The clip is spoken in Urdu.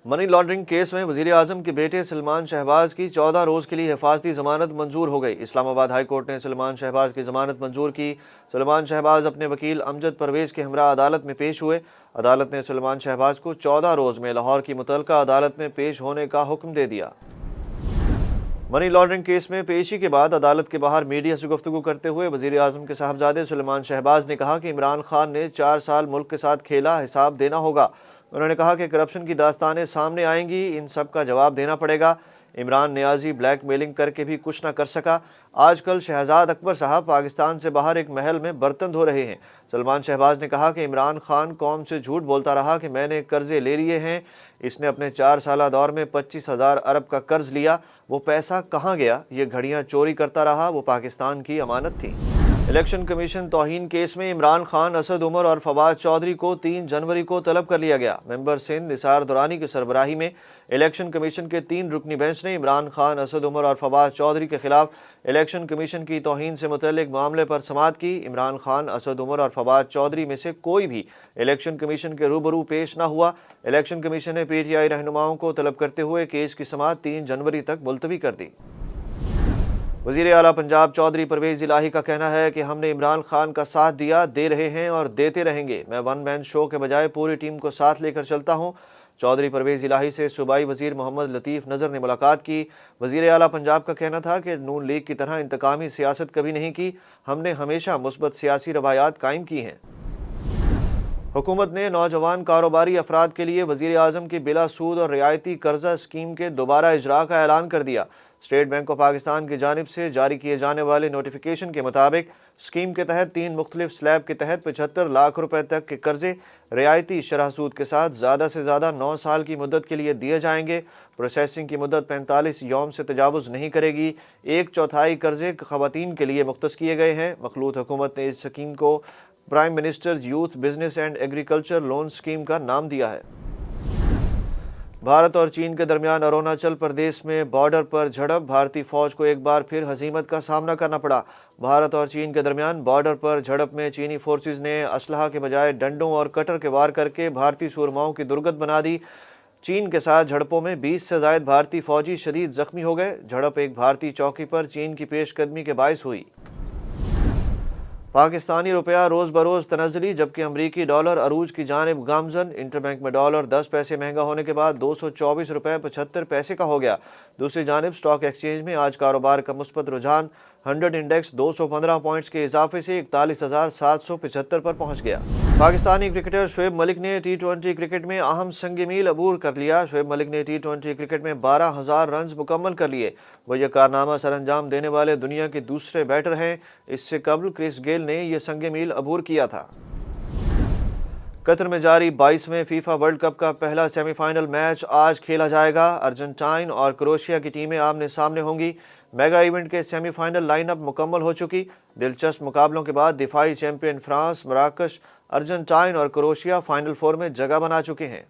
منی لانڈرنگ کیس میں وزیر اعظم کے بیٹے سلمان شہباز کی 14 روز کے لیے حفاظتی ضمانت منظور ہو گئی۔ اسلام آباد ہائی کورٹ نے سلمان شہباز کی ضمانت منظور کی۔ سلمان شہباز اپنے وکیل امجد پرویز کے ہمراہ عدالت میں پیش ہوئے۔ عدالت نے سلمان شہباز کو 14 روز میں لاہور کی متعلقہ عدالت میں پیش ہونے کا حکم دے دیا۔ منی لانڈرنگ کیس میں پیشی کے بعد عدالت کے باہر میڈیا سے گفتگو کرتے ہوئے وزیر اعظم کے صاحبزادے سلمان شہباز نے کہا کہ عمران خان نے 4 سال ملک کے ساتھ کھیلا، حساب دینا ہوگا۔ انہوں نے کہا کہ کرپشن کی داستانیں سامنے آئیں گی، ان سب کا جواب دینا پڑے گا۔ عمران نیازی بلیک میلنگ کر کے بھی کچھ نہ کر سکا۔ آج کل شہزاد اکبر صاحب پاکستان سے باہر ایک محل میں برتن دھو رہے ہیں۔ سلمان شہباز نے کہا کہ عمران خان قوم سے جھوٹ بولتا رہا کہ میں نے قرضے لے لیے ہیں۔ اس نے اپنے 4 سالہ دور میں 25,000 ارب کا قرض لیا، وہ پیسہ کہاں گیا؟ یہ گھڑیاں چوری کرتا رہا، وہ پاکستان کی امانت تھی۔ الیکشن کمیشن توہین کیس میں عمران خان، اسد عمر اور فواد چودھری کو 3 جنوری کو طلب کر لیا گیا۔ ممبر سندھ نثار دورانی کی سربراہی میں الیکشن کمیشن کے 3 رکنی بینچ نے عمران خان، اسد عمر اور فواد چودھری کے خلاف الیکشن کمیشن کی توہین سے متعلق معاملے پر سماعت کی۔ عمران خان، اسد عمر اور فواد چودھری میں سے کوئی بھی الیکشن کمیشن کے روبرو پیش نہ ہوا۔ الیکشن کمیشن نے پی ٹی آئی رہنماؤں کو طلب کرتے ہوئے کیس کی سماعت 3 جنوری تک ملتوی کر دی۔ وزیر اعلیٰ پنجاب چودھری پرویز الہی کا کہنا ہے کہ ہم نے عمران خان کا ساتھ دیا، دے رہے ہیں اور دیتے رہیں گے۔ میں ون مین شو کے بجائے پوری ٹیم کو ساتھ لے کر چلتا ہوں۔ چودھری پرویز الہی سے صوبائی وزیر محمد لطیف نذر نے ملاقات کی۔ وزیر اعلیٰ پنجاب کا کہنا تھا کہ نون لیگ کی طرح انتقامی سیاست کبھی نہیں کی، ہم نے ہمیشہ مثبت سیاسی روایات قائم کی ہیں۔ حکومت نے نوجوان کاروباری افراد کے لیے وزیر اعظم کی بلا سود اور رعایتی قرضہ اسکیم کے دوبارہ اجراء کا اعلان کر دیا۔ اسٹیٹ بینک آف پاکستان کی جانب سے جاری کیے جانے والے نوٹیفیکیشن کے مطابق اسکیم کے تحت 3 مختلف سلیب کے تحت 75 لاکھ روپے تک کے قرضے رعایتی شرح سود کے ساتھ زیادہ سے زیادہ 9 سال کی مدت کے لیے دیے جائیں گے۔ پروسیسنگ کی مدت 45 یوم سے تجاوز نہیں کرے گی۔ 1/4 قرضے خواتین کے لیے مختص کیے گئے ہیں۔ مخلوط حکومت نے اس اسکیم کو prime minister youth business and agriculture loan scheme کا نام دیا ہے۔ بھارت اور چین کے درمیان اروناچل پردیش میں بارڈر پر جھڑپ، بھارتی فوج کو ایک بار پھر ہزیمت کا سامنا کرنا پڑا۔ بھارت اور چین کے درمیان بارڈر پر جھڑپ میں چینی فورسز نے اسلحہ کے بجائے ڈنڈوں اور کٹر کے وار کر کے بھارتی سورماؤں کی درگت بنا دی۔ چین کے ساتھ جھڑپوں میں 20 سے زائد بھارتی فوجی شدید زخمی ہو گئے۔ جھڑپ ایک بھارتی چوکی پر چین کی پیش قدمی کے باعث ہوئی۔ پاکستانی روپیہ روز بروز تنزلی، جبکہ امریکی ڈالر عروج کی جانب گامزن۔ انٹر بینک میں ڈالر 10 پیسے مہنگا ہونے کے بعد 224 روپے 75 پیسے کا ہو گیا۔ دوسری جانب اسٹاک ایکسچینج میں آج کاروبار کا مثبت رجحان 100 انڈیکس 215 پوائنٹس کے اضافے سے 41,775 پر پہنچ گیا۔ پاکستانی کرکٹر شعیب ملک نے ٹی 20 کرکٹ میں اہم سنگ میل عبور کر لیا۔ شعیب ملک نے ٹی 20 کرکٹ میں 12,000 رنز مکمل کر لیے۔ وہ یہ کارنامہ سر انجام دینے والے دنیا کے دوسرے بیٹر ہیں۔ اس سے قبل کرس گیل نے یہ سنگ میل عبور کیا تھا۔ قطر میں جاری 22ویں فیفا ورلڈ کپ کا پہلا سیمی فائنل میچ آج کھیلا جائے گا۔ ارجنٹائن اور کروشیا کی ٹیمیں آمنے سامنے ہوں گی۔ میگا ایونٹ کے سیمی فائنل لائن اپ مکمل ہو چکی۔ دلچسپ مقابلوں کے بعد دفاعی چیمپئن فرانس، مراکش، ارجنٹائن اور کروشیا فائنل 4 میں جگہ بنا چکے ہیں۔